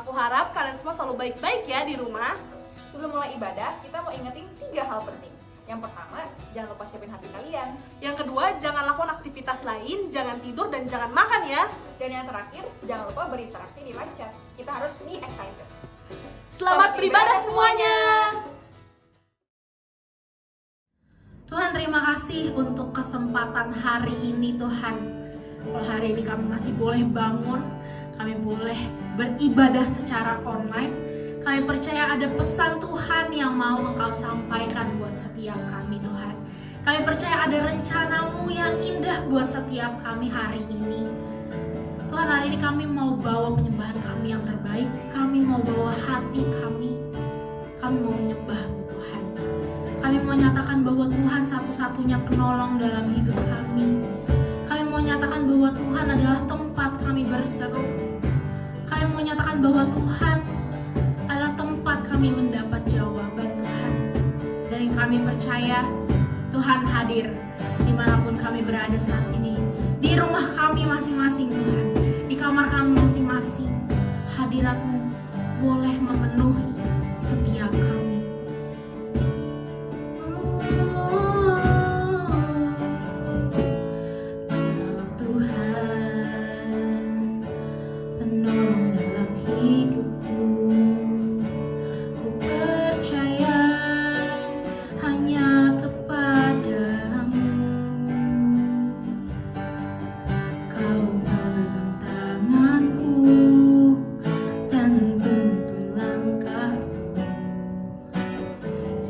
Aku harap kalian semua selalu baik-baik ya di rumah. Sebelum mulai ibadah, kita mau ingetin 3 hal penting. Yang pertama, jangan lupa siapin hati kalian. Yang kedua, jangan lakukan aktivitas lain, jangan tidur dan jangan makan ya. Dan yang terakhir, jangan lupa berinteraksi di live chat. Kita harus be excited. Selamat beribadah semuanya. Tuhan, terima kasih untuk kesempatan hari ini Tuhan. Kalau hari ini kami masih boleh bangun, kami boleh beribadah secara online, kami percaya ada pesan Tuhan yang mau Engkau sampaikan buat setiap kami Tuhan. Kami percaya ada rencana-Mu yang indah buat setiap kami hari ini. Tuhan, hari ini kami mau bawa penyembahan kami yang terbaik. Kami mau bawa hati kami. Kami mau menyembah-Mu Tuhan. Kami mau nyatakan bahwa Tuhan satu-satunya penolong dalam hidup kami. Kami mau nyatakan bahwa Tuhan adalah tempat kami berseru. Kami mau nyatakan bahwa Tuhan adalah tempat kami mendapat jawaban Tuhan. Dan kami percaya Tuhan hadir dimanapun kami berada saat ini. Di rumah kami masing-masing Tuhan, di kamar kami masing-masing, hadirat-Mu boleh memenuhi setiap kami. Tuhan, penolong dalam hidupku, ku percaya hanya kepadamu. Kau pegang tanganku dan tuntun langkahku.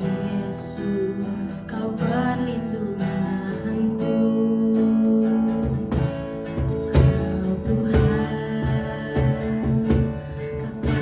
Yesus, Kau perlindunganku. Kau Tuhan, kekuatan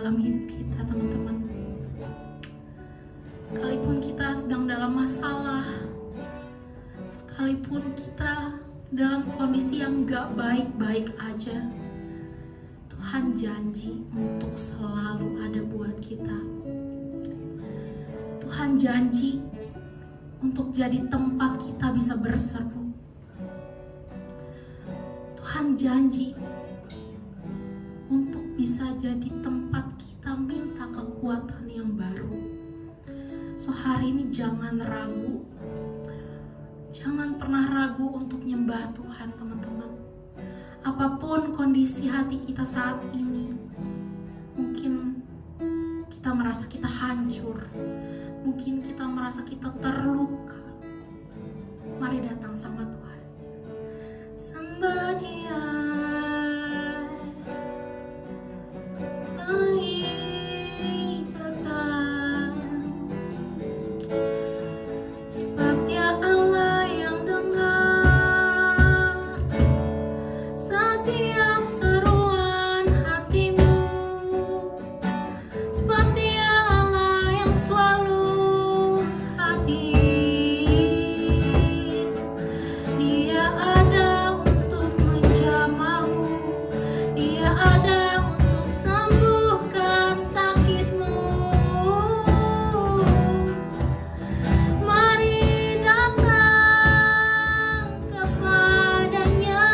dalam hidup kita, teman-teman. Sekalipun kita sedang dalam masalah, sekalipun kita dalam kondisi yang gak baik-baik aja, Tuhan janji untuk selalu ada buat kita. Tuhan janji untuk jadi tempat kita bisa berseru. Tuhan janji untuk bisa jadi tempat kita minta kekuatan yang baru. So hari ini jangan ragu, jangan pernah ragu untuk nyembah Tuhan, teman-teman. Apapun kondisi hati kita saat ini, mungkin kita merasa kita hancur, mungkin kita merasa kita terluka. Mari datang sama Tuhan. Somebody sebab Dia Allah yang dengar setiap seruan hatimu, sebab Dia Allah yang selalu hadir. Dia ada untuk menjamahmu, Dia ada untuk sembuhkan sakitmu. Mari datang kepadanya,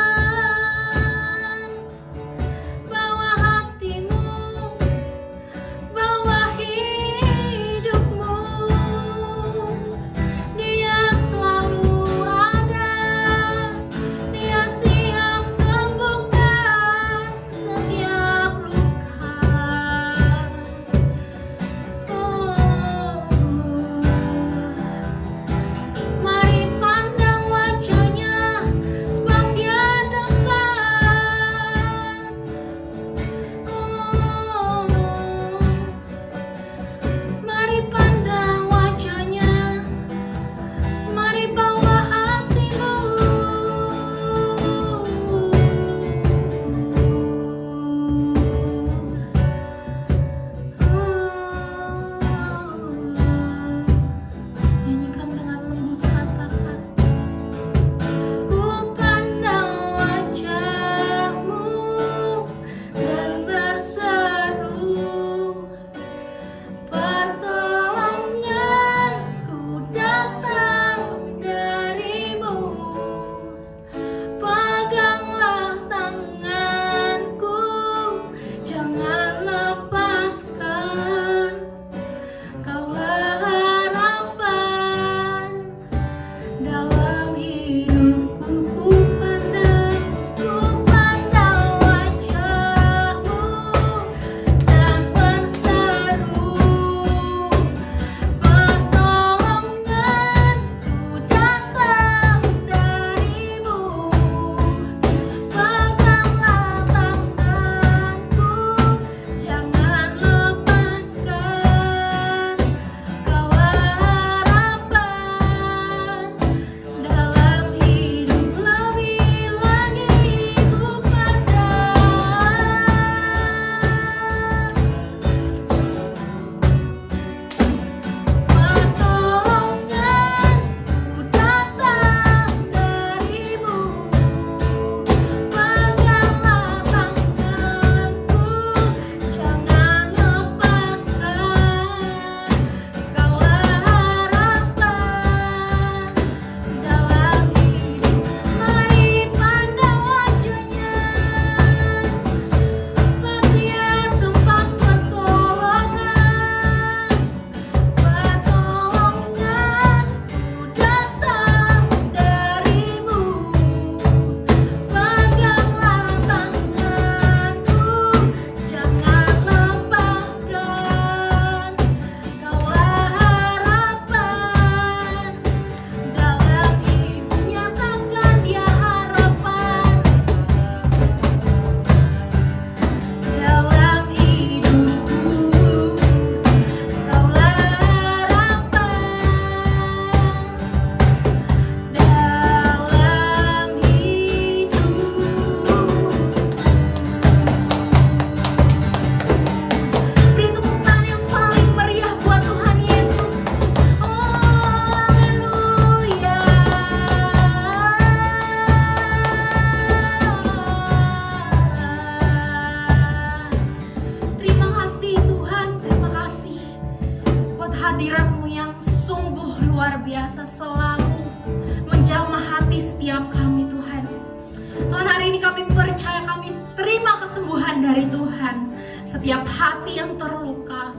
dari Tuhan. Setiap hati yang terluka,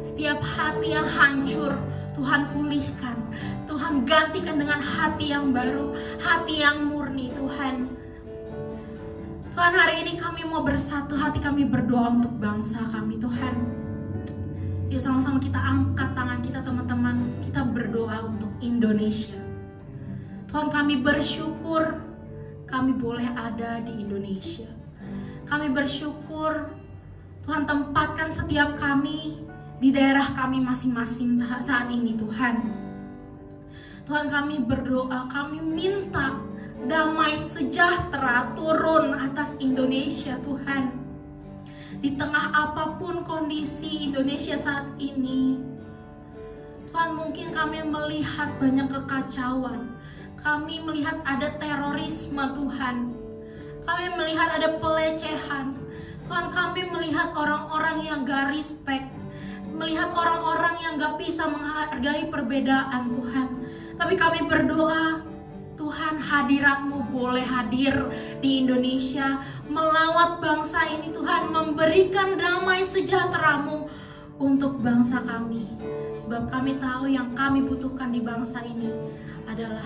setiap hati yang hancur, Tuhan pulihkan. Tuhan gantikan dengan hati yang baru, hati yang murni Tuhan. Tuhan, hari ini kami mau bersatu hati, kami berdoa untuk bangsa kami Tuhan. Yuk sama-sama kita angkat tangan kita teman-teman, kita berdoa untuk Indonesia. Tuhan, kami bersyukur kami boleh ada di Indonesia. Kami bersyukur Tuhan tempatkan setiap kami di daerah kami masing-masing saat ini Tuhan. Tuhan, kami berdoa, kami minta damai sejahtera turun atas Indonesia Tuhan. Di tengah apapun kondisi Indonesia saat ini, Tuhan, mungkin kami melihat banyak kekacauan. Kami melihat ada terorisme Tuhan. Kami melihat ada pelecehan. Tuhan, kami melihat orang-orang yang gak respect. Melihat orang-orang yang gak bisa menghargai perbedaan Tuhan. Tapi kami berdoa, Tuhan, hadirat-Mu boleh hadir di Indonesia, melawat bangsa ini Tuhan, memberikan damai sejahtera-Mu untuk bangsa kami. Sebab kami tahu yang kami butuhkan di bangsa ini adalah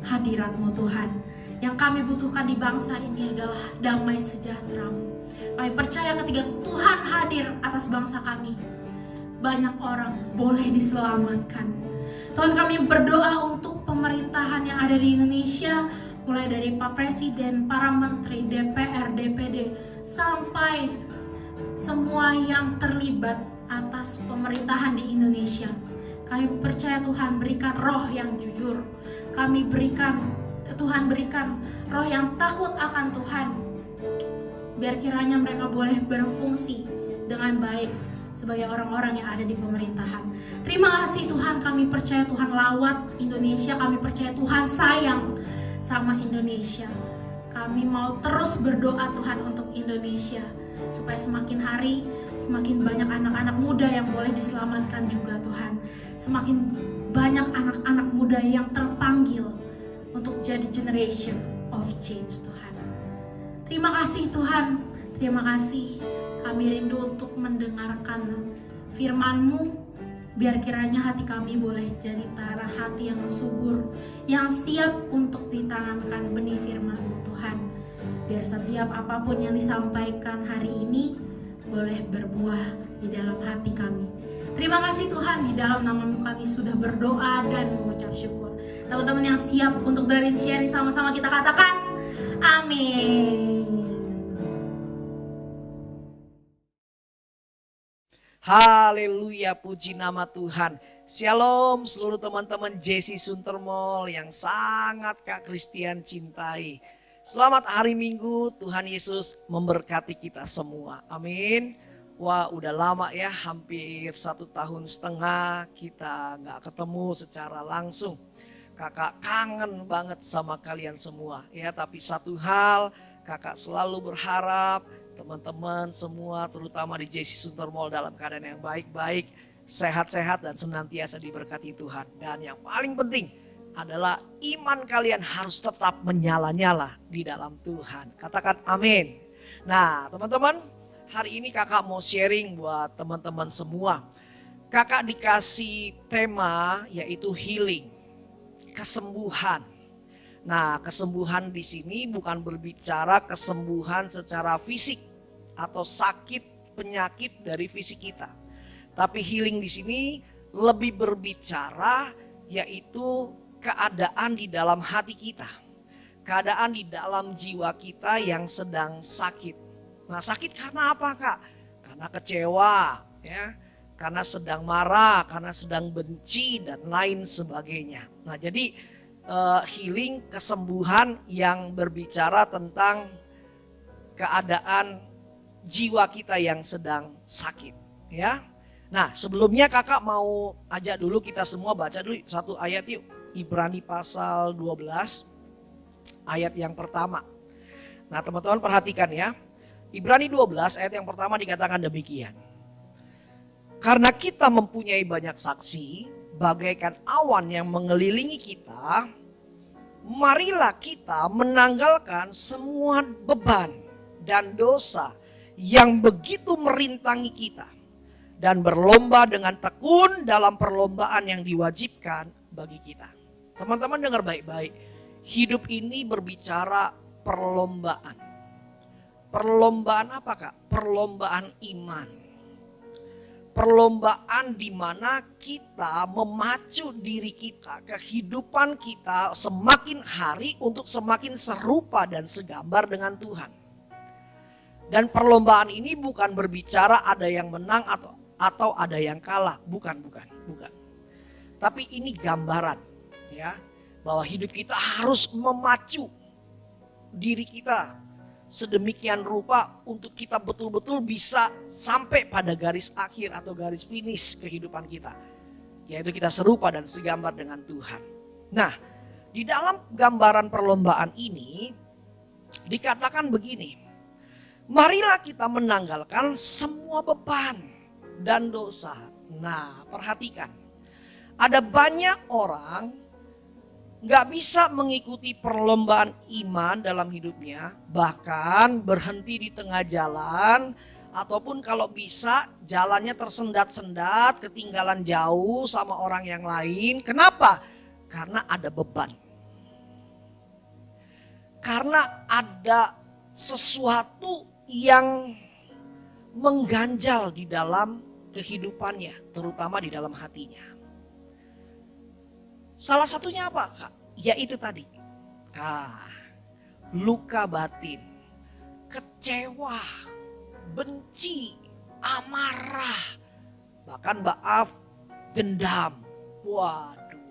hadirat-Mu Tuhan. Yang kami butuhkan di bangsa ini adalah damai sejahtera-Mu. Kami percaya ketika Tuhan hadir atas bangsa kami, banyak orang boleh diselamatkan. Tuhan, kami berdoa untuk pemerintahan yang ada di Indonesia, mulai dari Pak Presiden, para menteri, DPR, DPD, sampai semua yang terlibat atas pemerintahan di Indonesia. Kami percaya Tuhan berikan roh yang jujur. Tuhan berikan roh yang takut akan Tuhan. Biar kiranya mereka boleh berfungsi dengan baik sebagai orang-orang yang ada di pemerintahan. Terima kasih Tuhan, kami percaya Tuhan lawat Indonesia, kami percaya Tuhan sayang sama Indonesia. Kami mau terus berdoa Tuhan untuk Indonesia, supaya semakin hari semakin banyak anak-anak muda yang boleh diselamatkan juga Tuhan. Semakin banyak anak-anak muda yang terpanggil untuk jadi generation of change Tuhan. Terima kasih Tuhan, terima kasih. Kami rindu untuk mendengarkan firman-Mu, biar kiranya hati kami boleh jadi tanah hati yang subur, yang siap untuk ditanamkan benih firman-Mu Tuhan. Biar setiap apapun yang disampaikan hari ini boleh berbuah di dalam hati kami. Terima kasih Tuhan, di dalam nama-Mu kami sudah berdoa dan mengucap syukur. Teman-teman yang siap untuk dari sharing sama-sama kita katakan, amin. Haleluya, puji nama Tuhan. Shalom seluruh teman-teman JC Suntermol yang sangat Kak Christian cintai. Selamat hari Minggu, Tuhan Yesus memberkati kita semua. Amin. Wah, udah lama ya, hampir 1,5 tahun kita gak ketemu secara langsung. Kakak kangen banget sama kalian semua ya. Tapi satu hal, kakak selalu berharap teman-teman semua terutama di JC Suntermol dalam keadaan yang baik-baik, sehat-sehat dan senantiasa diberkati Tuhan. Dan yang paling penting adalah iman kalian harus tetap menyala-nyala di dalam Tuhan. Katakan amin. Nah teman-teman, hari ini kakak mau sharing buat teman-teman semua. Kakak dikasih tema yaitu healing, kesembuhan. Nah, kesembuhan di sini bukan berbicara kesembuhan secara fisik atau sakit penyakit dari fisik kita. Tapi healing di sini lebih berbicara yaitu keadaan di dalam hati kita. Keadaan di dalam jiwa kita yang sedang sakit. Nah, sakit karena apa, Kak? Karena kecewa, ya. Karena sedang marah, karena sedang benci dan lain sebagainya. Nah, jadi healing, kesembuhan yang berbicara tentang keadaan jiwa kita yang sedang sakit, ya. Nah, sebelumnya kakak mau ajak dulu kita semua baca dulu satu ayat yuk. Ibrani pasal 12 ayat yang pertama. Nah, teman-teman perhatikan ya. Ibrani 12 ayat yang pertama dikatakan demikian. Karena kita mempunyai banyak saksi, bagaikan awan yang mengelilingi kita, marilah kita menanggalkan semua beban dan dosa yang begitu merintangi kita dan berlomba dengan tekun dalam perlombaan yang diwajibkan bagi kita. Teman-teman dengar baik-baik, hidup ini berbicara perlombaan. Perlombaan apa Kak? Perlombaan iman. Perlombaan di mana kita memacu diri kita, kehidupan kita semakin hari untuk semakin serupa dan segambar dengan Tuhan. Dan perlombaan ini bukan berbicara ada yang menang atau ada yang kalah, bukan. Tapi ini gambaran ya, bahwa hidup kita harus memacu diri kita sedemikian rupa untuk kita betul-betul bisa sampai pada garis akhir atau garis finish kehidupan kita. Yaitu kita serupa dan segambar dengan Tuhan. Nah, di dalam gambaran perlombaan ini dikatakan begini. Marilah kita menanggalkan semua beban dan dosa. Nah, perhatikan. Ada banyak orang gak bisa mengikuti perlombaan iman dalam hidupnya, bahkan berhenti di tengah jalan, ataupun kalau bisa jalannya tersendat-sendat, ketinggalan jauh sama orang yang lain. Kenapa? Karena ada beban. Karena ada sesuatu yang mengganjal di dalam kehidupannya, terutama di dalam hatinya. Salah satunya apa Kak? Yaitu tadi. Luka batin, kecewa, benci, amarah, bahkan maaf, dendam. Waduh,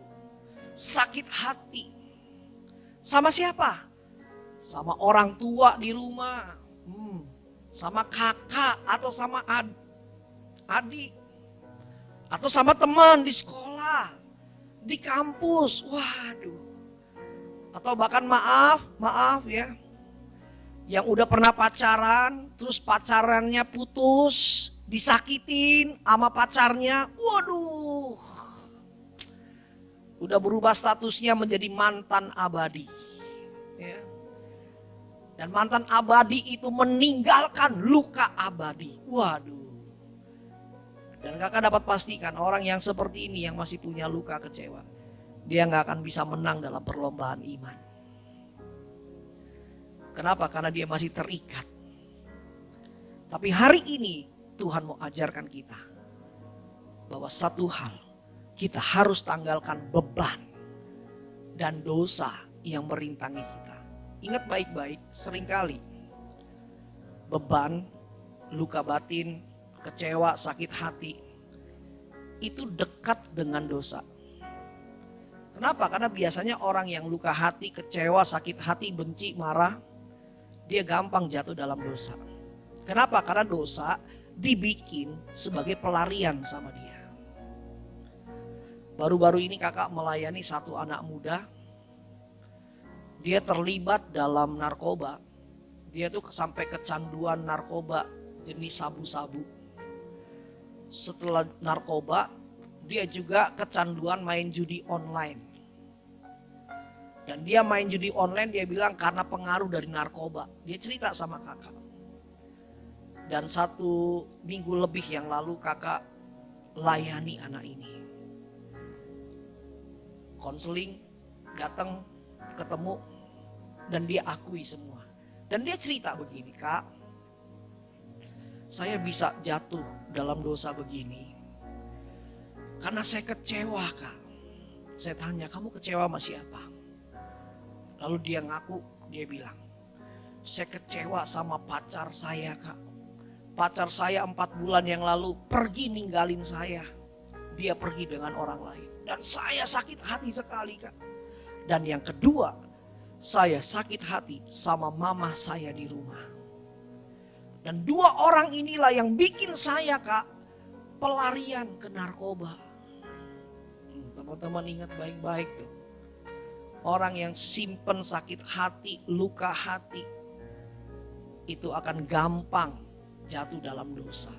sakit hati. Sama siapa? Sama orang tua di rumah, sama kakak atau sama adik, atau sama teman di sekolah, di kampus, waduh. Atau bahkan maaf ya, yang udah pernah pacaran, terus pacarannya putus, disakitin sama pacarnya, waduh. Udah berubah statusnya menjadi mantan abadi. Ya. Dan mantan abadi itu meninggalkan luka abadi, waduh. Dan kakak dapat pastikan orang yang seperti ini yang masih punya luka kecewa, dia gak akan bisa menang dalam perlombaan iman. Kenapa? Karena dia masih terikat. Tapi hari ini Tuhan mau ajarkan kita bahwa satu hal, kita harus tanggalkan beban dan dosa yang merintangi kita. Ingat baik-baik, seringkali beban, luka batin, kecewa, sakit hati itu dekat dengan dosa. Kenapa? Karena biasanya orang yang luka hati, kecewa, sakit hati, benci, marah, dia gampang jatuh dalam dosa. Kenapa? Karena dosa dibikin sebagai pelarian sama dia. Baru-baru ini kakak melayani satu anak muda. Dia terlibat dalam narkoba. Dia tuh sampai kecanduan narkoba jenis sabu-sabu. Setelah narkoba, dia juga kecanduan main judi online. Dan dia main judi online, dia bilang karena pengaruh dari narkoba. Dia cerita sama kakak. Dan 1 minggu lebih yang lalu kakak layani anak ini. Konseling, datang, ketemu, dan dia akui semua. Dan dia cerita begini, Kak, saya bisa jatuh dalam dosa begini karena saya kecewa, Kak. Saya tanya, kamu kecewa sama siapa? Lalu dia ngaku, dia bilang, saya kecewa sama pacar saya, Kak. Pacar saya 4 bulan yang lalu pergi ninggalin saya. Dia pergi dengan orang lain. Dan saya sakit hati sekali, Kak. Dan yang kedua, saya sakit hati sama mama saya di rumah. Dan 2 orang inilah yang bikin saya, Kak, pelarian ke narkoba. Teman-teman ingat baik-baik tuh. Orang yang simpen sakit hati, luka hati, itu akan gampang jatuh dalam dosa.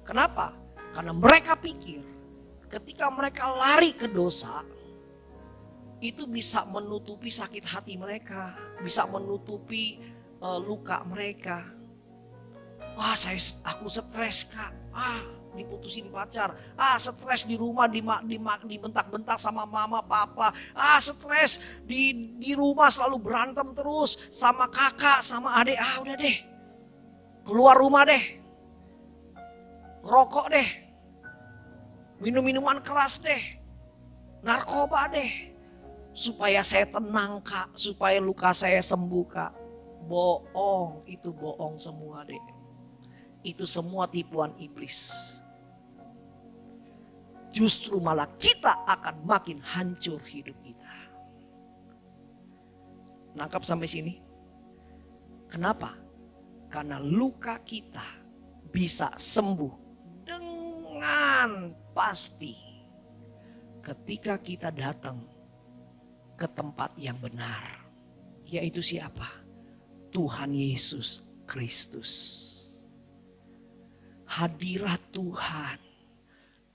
Kenapa? Karena mereka pikir ketika mereka lari ke dosa, itu bisa menutupi sakit hati mereka, bisa menutupi luka mereka. Aku stres kak. Diputusin pacar. Stres di rumah dibentak-bentak sama mama papa. Stres di rumah selalu berantem terus sama kakak sama adik. Udah deh. Keluar rumah deh. Rokok deh. Minum-minuman keras deh. Narkoba deh. Supaya saya tenang kak. Supaya luka saya sembuh kak. Bohong. Itu bohong semua deh. Itu semua tipuan iblis. Justru malah kita akan makin hancur hidup kita. Nangkap sampai sini? Kenapa? Karena luka kita bisa sembuh dengan pasti ketika kita datang ke tempat yang benar. Yaitu siapa? Tuhan Yesus Kristus. Hadirat Tuhan,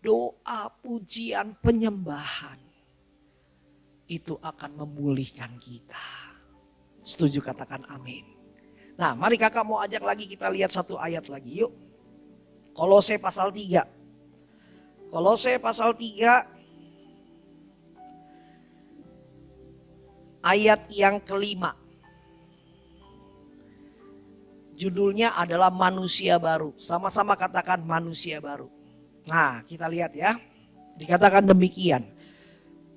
doa, pujian, penyembahan itu akan memulihkan kita. Setuju, katakan amin. Nah, mari kakak mau ajak lagi kita lihat satu ayat lagi, yuk. Kolose pasal 3. Kolose pasal 3 ayat yang kelima. Judulnya adalah manusia baru. Sama-sama katakan manusia baru. Nah, kita lihat ya. Dikatakan demikian.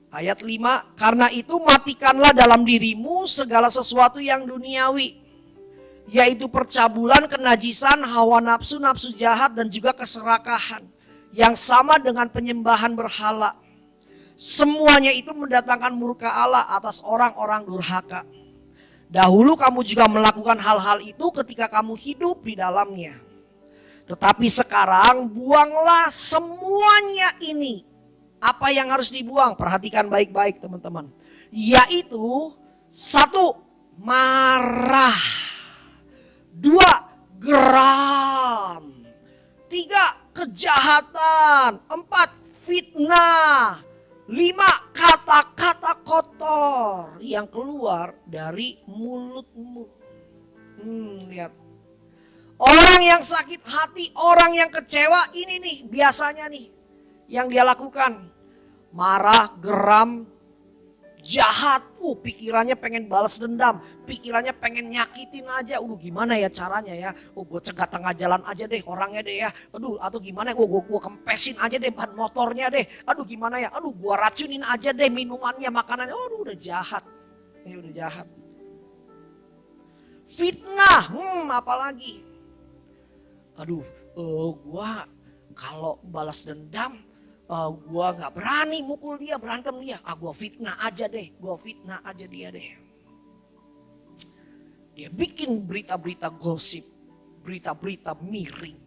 Ayat 5, karena itu matikanlah dalam dirimu segala sesuatu yang duniawi. Yaitu percabulan, kenajisan, hawa nafsu, nafsu jahat dan juga keserakahan. Yang sama dengan penyembahan berhala. Semuanya itu mendatangkan murka Allah atas orang-orang durhaka. Dahulu kamu juga melakukan hal-hal itu ketika kamu hidup di dalamnya. Tetapi sekarang buanglah semuanya ini. Apa yang harus dibuang? Perhatikan baik-baik teman-teman. Yaitu 1. Marah. 2. Geram. 3. Kejahatan. 4. Fitnah. 5. Kata-kata kotor yang keluar dari mulutmu. Lihat. Orang yang sakit hati, orang yang kecewa, ini nih biasanya nih yang dia lakukan. Marah, geram, jahat. Pikirannya pengen balas dendam, pikirannya pengen nyakitin aja. Gimana ya caranya ya? Gue cegat tengah jalan aja deh orangnya deh ya. Atau gimana? Gue kempesin aja deh ban motornya deh. Gimana ya? Gue racunin aja deh minumannya, makanannya. Udah jahat. Udah jahat. Fitnah, apalagi? Gue kalau balas dendam, gue gak berani mukul dia, berantem dia. Gue fitnah aja deh, dia deh. Dia bikin berita-berita gosip, berita-berita miring.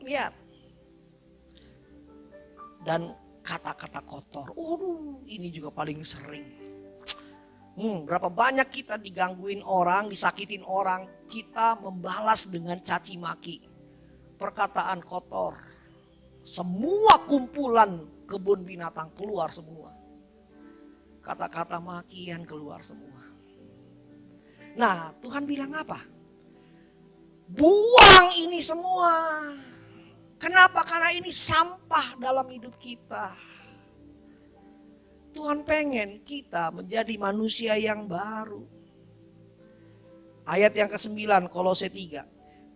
Lihat. Dan kata-kata kotor. Ini juga paling sering. Berapa banyak kita digangguin orang, disakitin orang, kita membalas dengan caci maki. Perkataan kotor. Semua kumpulan kebun binatang keluar semua. Kata-kata makian keluar semua. Nah, Tuhan bilang apa? Buang ini semua. Kenapa? Karena ini sampah dalam hidup kita. Tuhan pengen kita menjadi manusia yang baru. Ayat yang ke-9 Kolose 3.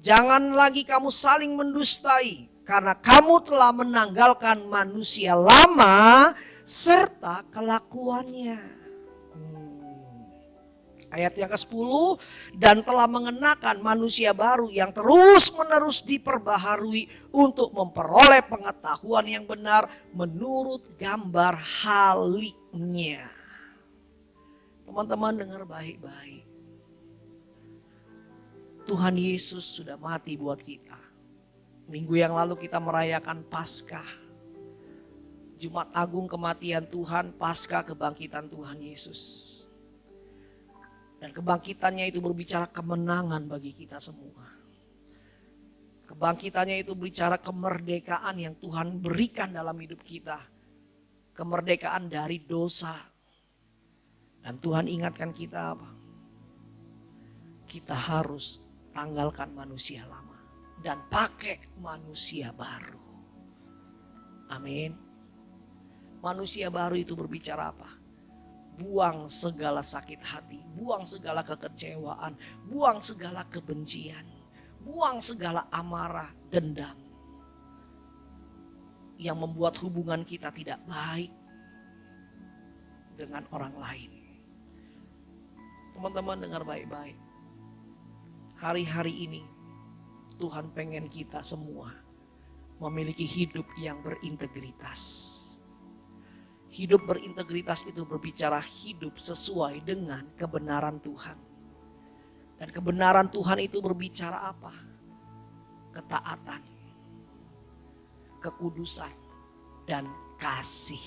Jangan lagi kamu saling mendustai. Karena kamu telah menanggalkan manusia lama serta kelakuannya. Ayat yang ke-10. Dan telah mengenakan manusia baru yang terus-menerus diperbaharui untuk memperoleh pengetahuan yang benar menurut gambar haliknya. Teman-teman dengar baik-baik. Tuhan Yesus sudah mati buat kita. Minggu yang lalu kita merayakan Paskah. Jumat Agung kematian Tuhan, Paskah kebangkitan Tuhan Yesus. Dan kebangkitannya itu berbicara kemenangan bagi kita semua. Kebangkitannya itu berbicara kemerdekaan yang Tuhan berikan dalam hidup kita. Kemerdekaan dari dosa. Dan Tuhan ingatkan kita apa? Kita harus Tanggalkan manusia lama dan pakai manusia baru. Amin. Manusia baru itu berbicara apa? Buang segala sakit hati, buang segala kekecewaan, buang segala kebencian, buang segala amarah, dendam yang membuat hubungan kita tidak baik dengan orang lain. Teman-teman dengar baik-baik. Hari-hari ini Tuhan pengen kita semua memiliki hidup yang berintegritas. Hidup berintegritas itu berbicara hidup sesuai dengan kebenaran Tuhan. Dan kebenaran Tuhan itu berbicara apa? Ketaatan, kekudusan, dan kasih.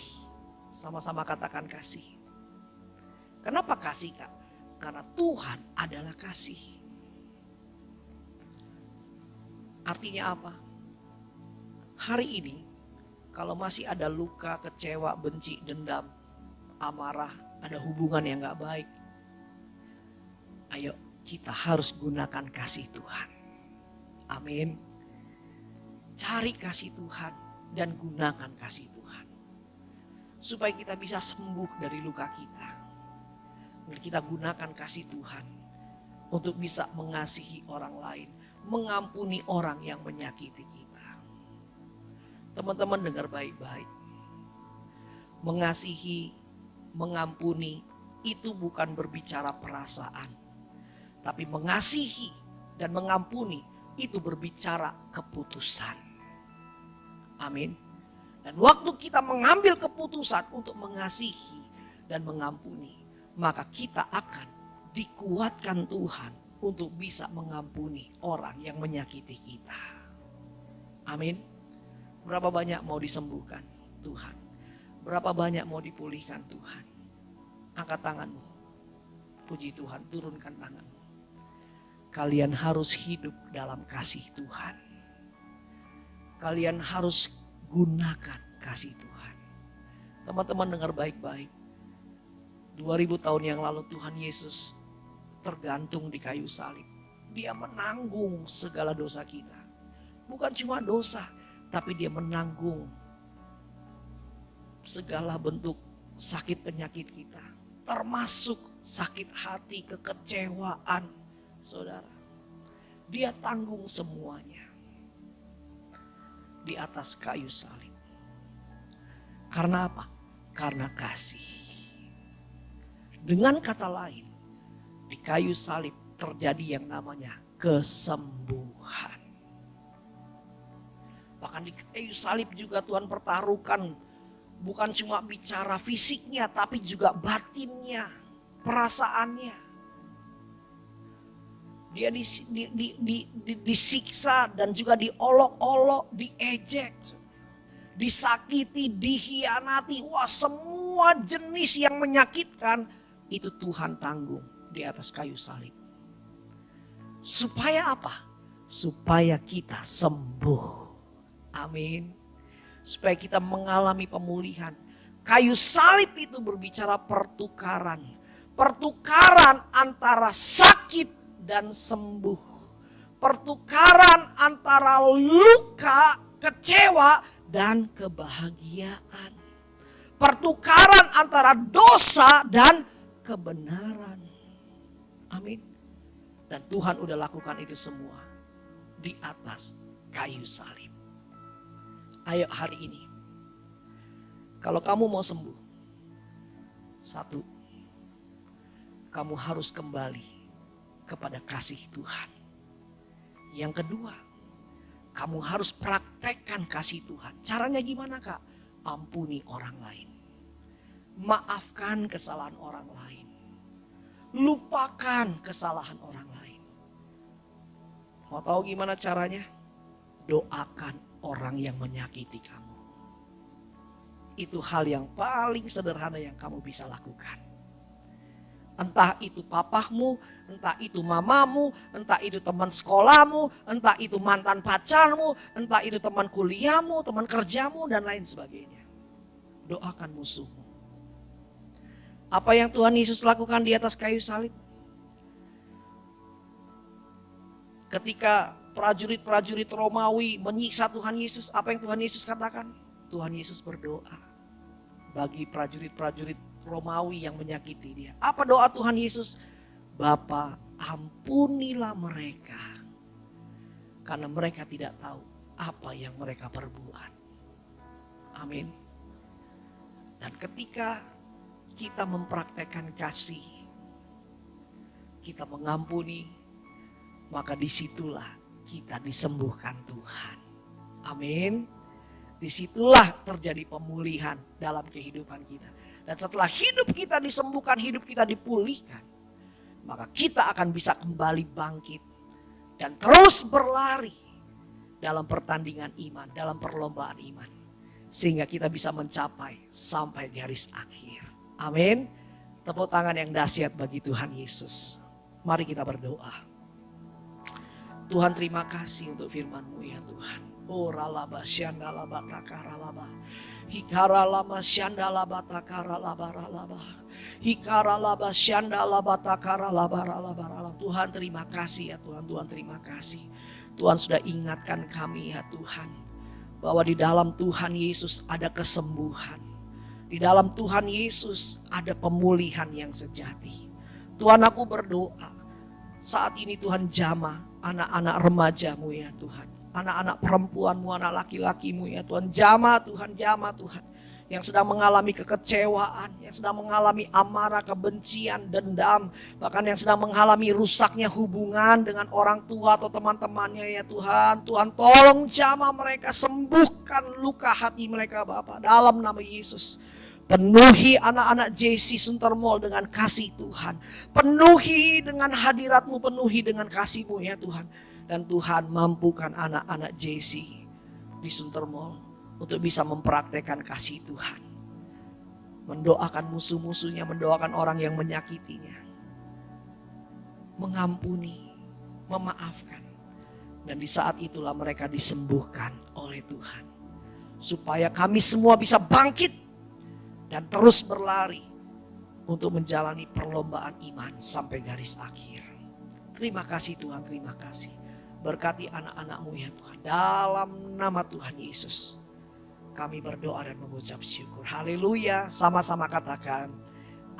Sama-sama katakan kasih. Kenapa kasih, Kak? Karena Tuhan adalah kasih. Artinya apa? Hari ini kalau masih ada luka, kecewa, benci, dendam, amarah, ada hubungan yang gak baik. Ayo kita harus gunakan kasih Tuhan. Amin. Cari kasih Tuhan dan gunakan kasih Tuhan. Supaya kita bisa sembuh dari luka kita. Kita gunakan kasih Tuhan untuk bisa mengasihi orang lain. Mengampuni orang yang menyakiti kita. Teman-teman dengar baik-baik. Mengasihi, mengampuni itu bukan berbicara perasaan. Tapi mengasihi dan mengampuni itu berbicara keputusan. Amin. Dan waktu kita mengambil keputusan untuk mengasihi dan mengampuni, maka kita akan dikuatkan Tuhan untuk bisa mengampuni orang yang menyakiti kita. Amin. Berapa banyak mau disembuhkan Tuhan? Berapa banyak mau dipulihkan Tuhan? Angkat tanganmu. Puji Tuhan, turunkan tanganmu. Kalian harus hidup dalam kasih Tuhan. Kalian harus gunakan kasih Tuhan. Teman-teman dengar baik-baik. 2000 tahun yang lalu Tuhan Yesus tergantung di kayu salib. Dia menanggung segala dosa kita. Bukan cuma dosa, tapi dia menanggung segala bentuk sakit penyakit kita. Termasuk sakit hati, kekecewaan, saudara. Dia tanggung semuanya di atas kayu salib. Karena apa? Karena kasih. Dengan kata lain, di kayu salib terjadi yang namanya kesembuhan. Bahkan di kayu salib juga Tuhan pertaruhkan bukan cuma bicara fisiknya tapi juga batinnya, perasaannya. Dia disiksa dan juga diolok-olok, diejek, disakiti, dikhianati. Wah, semua jenis yang menyakitkan itu Tuhan tanggung di atas kayu salib. Supaya apa? Supaya kita sembuh. Amin. Supaya kita mengalami pemulihan. Kayu salib itu berbicara pertukaran. Pertukaran antara sakit dan sembuh. Pertukaran antara luka, kecewa, dan kebahagiaan. Pertukaran antara dosa dan kebenaran. Amin. Dan Tuhan udah lakukan itu semua di atas kayu salib. Ayo hari ini, kalau kamu mau sembuh, satu, kamu harus kembali kepada kasih Tuhan. Yang kedua, kamu harus praktekkan kasih Tuhan. Caranya gimana, Kak? Ampuni orang lain. Maafkan kesalahan orang lain. Lupakan kesalahan orang lain. Mau tahu gimana caranya? Doakan orang yang menyakiti kamu. Itu hal yang paling sederhana yang kamu bisa lakukan. Entah itu papahmu, entah itu mamamu, entah itu teman sekolahmu, entah itu mantan pacarmu, entah itu teman kuliahmu, teman kerjamu, dan lain sebagainya. Doakan musuhmu. Apa yang Tuhan Yesus lakukan di atas kayu salib? Ketika prajurit-prajurit Romawi menyiksa Tuhan Yesus, apa yang Tuhan Yesus katakan? Tuhan Yesus berdoa bagi prajurit-prajurit Romawi yang menyakiti dia. Apa doa Tuhan Yesus? Bapa, ampunilah mereka, karena mereka tidak tahu apa yang mereka perbuat. Amin. Dan ketika kita mempraktekkan kasih, kita mengampuni, maka disitulah kita disembuhkan Tuhan. Amin. Disitulah terjadi pemulihan dalam kehidupan kita. Dan setelah hidup kita disembuhkan, hidup kita dipulihkan, maka kita akan bisa kembali bangkit dan terus berlari dalam pertandingan iman, dalam perlombaan iman. Sehingga kita bisa mencapai sampai garis akhir. Amin. Tepuk tangan yang dahsyat bagi Tuhan Yesus. Mari kita berdoa. Tuhan, terima kasih untuk firman-Mu ya Tuhan. Oh ralaba syandalaba takaralaba. Hikaralama syandalaba takaralaba ralaba. Hikaralaba syandalaba takaralaba ralaba. Tuhan terima kasih ya Tuhan. Tuhan terima kasih. Tuhan sudah ingatkan kami ya Tuhan, bahwa di dalam Tuhan Yesus ada kesembuhan. Di dalam Tuhan Yesus ada pemulihan yang sejati. Tuhan, aku berdoa saat ini Tuhan, jamah anak-anak remaja-Mu ya Tuhan. Anak-anak perempuan-Mu, anak laki-laki-Mu ya Tuhan. Jamah Tuhan, jamah Tuhan. Yang sedang mengalami kekecewaan, yang sedang mengalami amarah, kebencian, dendam. Bahkan yang sedang mengalami rusaknya hubungan dengan orang tua atau teman-temannya ya Tuhan. Tuhan tolong jamah mereka, sembuhkan luka hati mereka Bapa dalam nama Yesus. Penuhi anak-anak JC Suntermol dengan kasih Tuhan. Penuhi dengan hadirat-Mu, penuhi dengan kasih-Mu ya Tuhan. Dan Tuhan mampukan anak-anak JC di Suntermol untuk bisa mempraktekkan kasih Tuhan. Mendoakan musuh-musuhnya, mendoakan orang yang menyakitinya. Mengampuni, memaafkan. Dan di saat itulah mereka disembuhkan oleh Tuhan. Supaya kami semua bisa bangkit dan terus berlari untuk menjalani perlombaan iman sampai garis akhir. Terima kasih Tuhan, terima kasih. Berkati anak-anak-Mu ya Tuhan. Dalam nama Tuhan Yesus kami berdoa dan mengucap syukur. Haleluya. Sama-sama katakan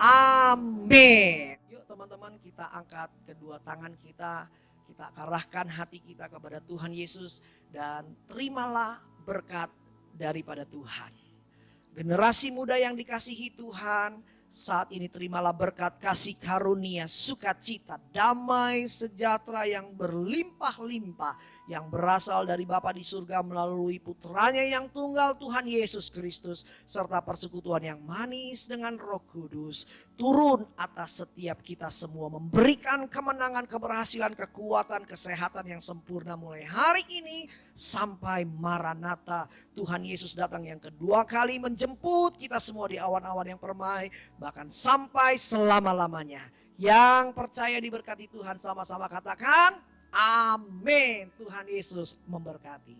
amin. Yuk teman-teman, kita angkat kedua tangan kita. Kita arahkan hati kita kepada Tuhan Yesus. Dan terimalah berkat daripada Tuhan. Generasi muda yang dikasihi Tuhan, saat ini terimalah berkat kasih karunia, sukacita, damai, sejahtera yang berlimpah-limpah. Yang berasal dari Bapa di surga melalui putranya yang tunggal Tuhan Yesus Kristus. Serta persekutuan yang manis dengan Roh Kudus. Turun atas setiap kita semua, memberikan kemenangan, keberhasilan, kekuatan, kesehatan yang sempurna mulai hari ini sampai Maranatha. Tuhan Yesus datang yang kedua kali menjemput kita semua di awan-awan yang permai. Bahkan sampai selama-lamanya. Yang percaya diberkati Tuhan sama-sama katakan amin. Tuhan Yesus memberkati.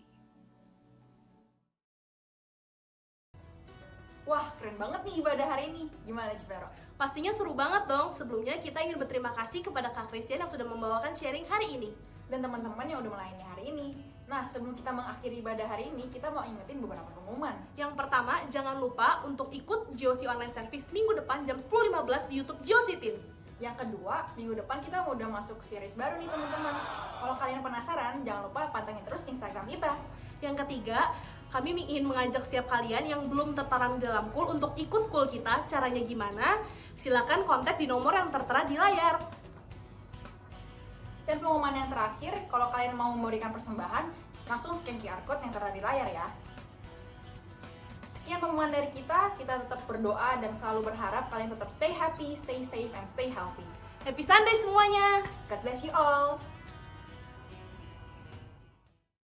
Wah, keren banget nih ibadah hari ini. Gimana Cipero? Pastinya seru banget dong. Sebelumnya kita ingin berterima kasih kepada Kak Christian yang sudah membawakan sharing hari ini. Dan teman-teman yang udah melayani hari ini. Nah, sebelum kita mengakhiri ibadah hari ini, kita mau ingetin beberapa pengumuman. Yang pertama, jangan lupa untuk ikut GOC Online Service minggu depan jam 10.15 di YouTube GOC Teens. Yang kedua, minggu depan kita udah masuk series baru nih teman-teman. Kalau kalian penasaran, jangan lupa pantengin terus Instagram kita. Yang ketiga, kami ingin mengajak setiap kalian yang belum tertanam di dalam Kul untuk ikut Kul kita. Caranya gimana? Silakan kontak di nomor yang tertera di layar. Dan pengumuman yang terakhir, kalau kalian mau memberikan persembahan, langsung scan QR Code yang tertera di layar ya. Sekian pengumuman dari kita tetap berdoa dan selalu berharap kalian tetap stay happy, stay safe, and stay healthy. Happy Sunday semuanya! God bless you all!